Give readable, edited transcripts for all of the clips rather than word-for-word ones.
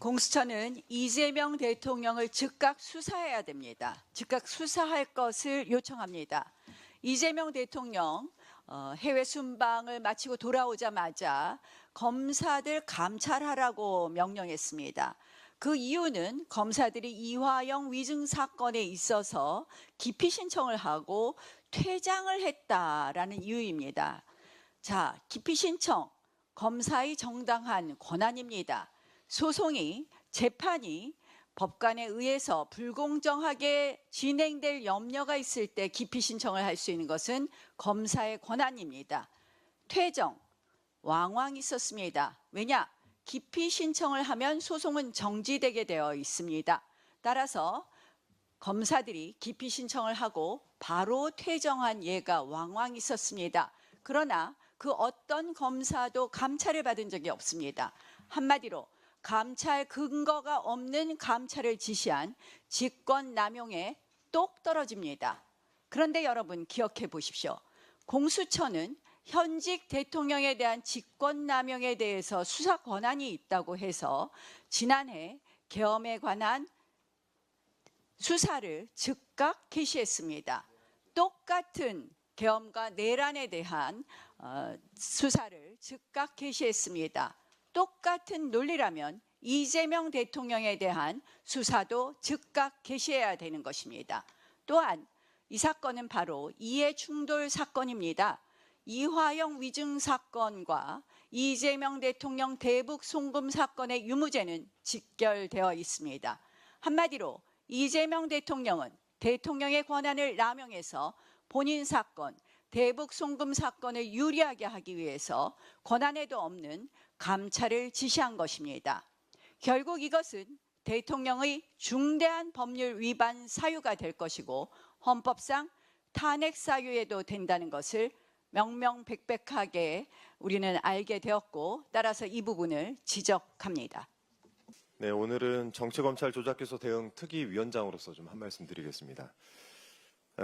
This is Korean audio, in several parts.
공수처는 이재명 대통령을 즉각 수사해야 됩니다. 즉각 수사할 것을 요청합니다. 이재명 대통령 해외 순방을 마치고 돌아오자마자 검사들 감찰하라고 명령했습니다. 그 이유는 검사들이 이화영 위증 사건에 있어서 기피 신청을 하고 퇴장을 했다라는 이유입니다. 자, 기피 신청, 검사의 정당한 권한입니다. 소송이, 재판이 법관에 의해서 불공정하게 진행될 염려가 있을 때 기피 신청을 할 수 있는 것은 검사의 권한입니다. 퇴정, 왕왕 있었습니다. 왜냐? 기피 신청을 하면 소송은 정지되게 되어 있습니다. 따라서 검사들이 기피 신청을 하고 바로 퇴정한 예가 왕왕 있었습니다. 그러나 그 어떤 검사도 감찰을 받은 적이 없습니다. 한마디로 감찰 근거가 없는 감찰을 지시한 직권남용에 똑 떨어집니다. 그런데 여러분 기억해 보십시오. 공수처는 현직 대통령에 대한 직권남용에 대해서 수사 권한이 있다고 해서 지난해 계엄에 관한 수사를 즉각 개시했습니다. 똑같은 계엄과 내란에 대한 수사를 즉각 개시했습니다. 똑같은 논리라면 이재명 대통령에 대한 수사도 즉각 개시해야 되는 것입니다. 또한 이 사건은 바로 이해충돌 사건입니다. 이화영 위증 사건과 이재명 대통령 대북 송금 사건의 유무죄는 직결되어 있습니다. 한마디로 이재명 대통령은 대통령의 권한을 남용해서 본인 사건, 대북 송금 사건을 유리하게 하기 위해서 권한에도 없는 감찰을 지시한 것입니다. 결국 이것은 대통령의 중대한 법률 위반 사유가 될 것이고 헌법상 탄핵 사유에도 된다는 것을 명명백백하게 우리는 알게 되었고 따라서 이 부분을 지적합니다. 네, 오늘은 정치검찰조작기소 대응 특위위원장으로서 좀 한 말씀 드리겠습니다.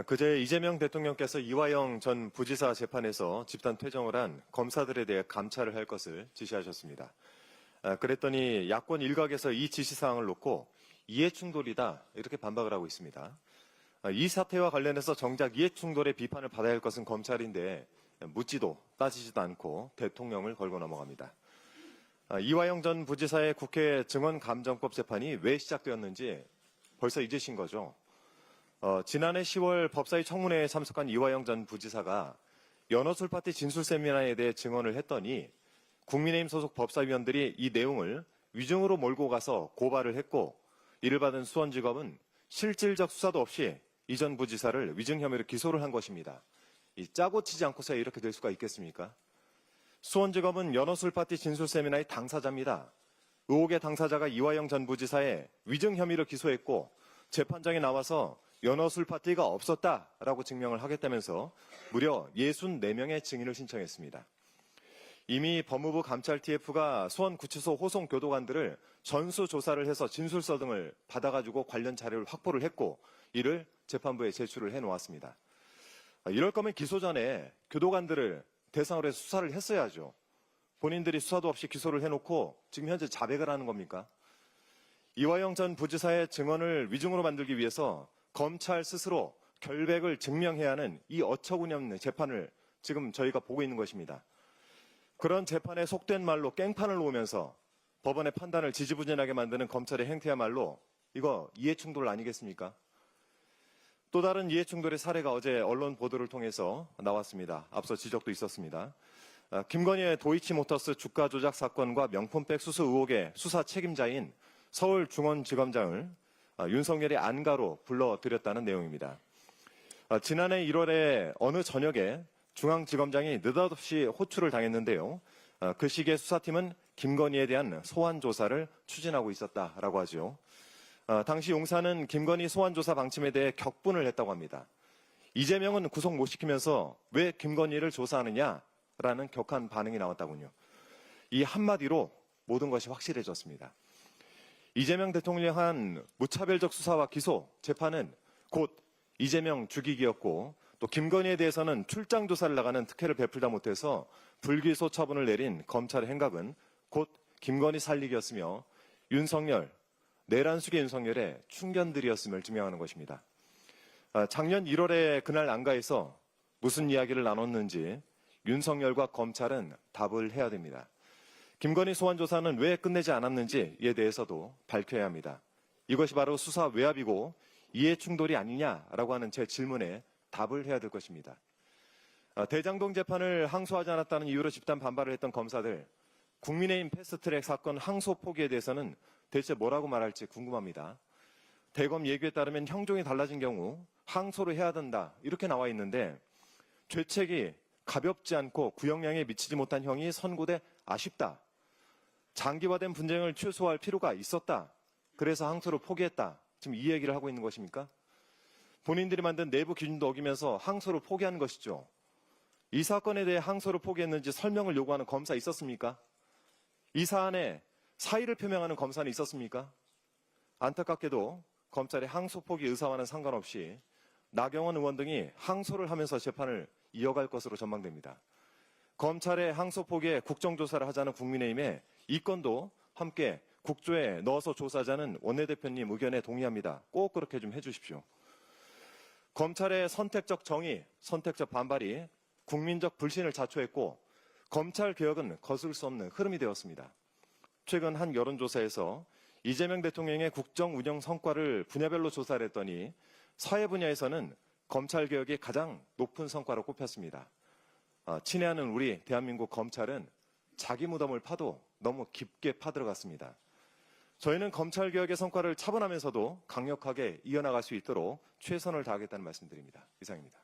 그제 이재명 대통령께서 이화영 전 부지사 재판에서 집단 퇴정을 한 검사들에 대해 감찰을 할 것을 지시하셨습니다. 그랬더니 야권 일각에서 이 지시사항을 놓고 이해충돌이다 이렇게 반박을 하고 있습니다. 이 사태와 관련해서 정작 이해충돌의 비판을 받아야 할 것은 검찰인데 묻지도 따지지도 않고 대통령을 걸고 넘어갑니다. 이화영 전 부지사의 국회 증언감정법 재판이 왜 시작되었는지 벌써 잊으신 거죠. 지난해 10월 법사위 청문회에 참석한 이화영 전 부지사가 연어술파티 진술 세미나에 대해 증언을 했더니 국민의힘 소속 법사위원들이 이 내용을 위증으로 몰고 가서 고발을 했고 이를 받은 수원지검은 실질적 수사도 없이 이 전 부지사를 위증 혐의로 기소를 한 것입니다. 이 짜고 치지 않고서 이렇게 될 수가 있겠습니까? 수원지검은 연어술파티 진술 세미나의 당사자입니다. 의혹의 당사자가 이화영 전 부지사의 위증 혐의로 기소했고 재판장에 나와서 연어술파티가 없었다라고 증명을 하겠다면서 무려 64명의 증인을 신청했습니다. 이미 법무부 감찰 TF가 수원구치소 호송 교도관들을 전수조사를 해서 진술서 등을 받아가지고 관련 자료를 확보를 했고 이를 재판부에 제출을 해놓았습니다. 이럴 거면 기소 전에 교도관들을 대상으로 해서 수사를 했어야죠. 본인들이 수사도 없이 기소를 해놓고 지금 현재 자백을 하는 겁니까? 이화영 전 부지사의 증언을 위증으로 만들기 위해서 검찰 스스로 결백을 증명해야 하는 이 어처구니없는 재판을 지금 저희가 보고 있는 것입니다. 그런 재판에 속된 말로 깽판을 놓으면서 법원의 판단을 지지부진하게 만드는 검찰의 행태야말로 이거 이해충돌 아니겠습니까? 또 다른 이해충돌의 사례가 어제 언론 보도를 통해서 나왔습니다. 앞서 지적도 있었습니다. 김건희의 도이치모터스 주가 조작 사건과 명품백 수수 의혹의 수사 책임자인 서울중원지검장을 윤석열이 안가로 불러들였다는 내용입니다. 지난해 1월에 어느 저녁에 중앙지검장이 느닷없이 호출을 당했는데요. 그 시기에 수사팀은 김건희에 대한 소환 조사를 추진하고 있었다라고 하죠. 당시 용사는 김건희 소환 조사 방침에 대해 격분을 했다고 합니다. 이재명은 구속 못 시키면서 왜 김건희를 조사하느냐라는 격한 반응이 나왔다군요. 이 한마디로 모든 것이 확실해졌습니다. 이재명 대통령 한 무차별적 수사와 기소, 재판은 곧 이재명 죽이기였고 또 김건희에 대해서는 출장 조사를 나가는 특혜를 베풀다 못해서 불기소 처분을 내린 검찰의 행각은 곧 김건희 살리기였으며 윤석열, 내란숙의 윤석열의 충견들이었음을 증명하는 것입니다. 작년 1월에 그날 안가에서 무슨 이야기를 나눴는지 윤석열과 검찰은 답을 해야 됩니다. 김건희 소환조사는 왜 끝내지 않았는지에 대해서도 밝혀야 합니다. 이것이 바로 수사 외압이고 이해 충돌이 아니냐라고 하는 제 질문에 답을 해야 될 것입니다. 대장동 재판을 항소하지 않았다는 이유로 집단 반발을 했던 검사들, 국민의힘 패스트트랙 사건 항소 포기에 대해서는 대체 뭐라고 말할지 궁금합니다. 대검 예규에 따르면 형종이 달라진 경우 항소를 해야 된다 이렇게 나와 있는데 죄책이 가볍지 않고 구형량에 미치지 못한 형이 선고돼 아쉽다. 장기화된 분쟁을 최소화할 필요가 있었다. 그래서 항소를 포기했다. 지금 이 얘기를 하고 있는 것입니까? 본인들이 만든 내부 기준도 어기면서 항소를 포기하는 것이죠. 이 사건에 대해 항소를 포기했는지 설명을 요구하는 검사 있었습니까? 이 사안에 사의를 표명하는 검사는 있었습니까? 안타깝게도 검찰의 항소 포기 의사와는 상관없이 나경원 의원 등이 항소를 하면서 재판을 이어갈 것으로 전망됩니다. 검찰의 항소 포기에 국정조사를 하자는 국민의힘에 이 건도 함께 국조에 넣어서 조사하자는 원내대표님 의견에 동의합니다. 꼭 그렇게 좀 해주십시오. 검찰의 선택적 정의, 선택적 반발이 국민적 불신을 자초했고 검찰 개혁은 거슬 수 없는 흐름이 되었습니다. 최근 한 여론조사에서 이재명 대통령의 국정 운영 성과를 분야별로 조사를 했더니 사회 분야에서는 검찰 개혁이 가장 높은 성과로 꼽혔습니다. 친애하는 우리 대한민국 검찰은 자기 무덤을 파도 너무 깊게 파들어갔습니다. 저희는 검찰 개혁의 성과를 차분하면서도 강력하게 이어나갈 수 있도록 최선을 다하겠다는 말씀드립니다. 이상입니다.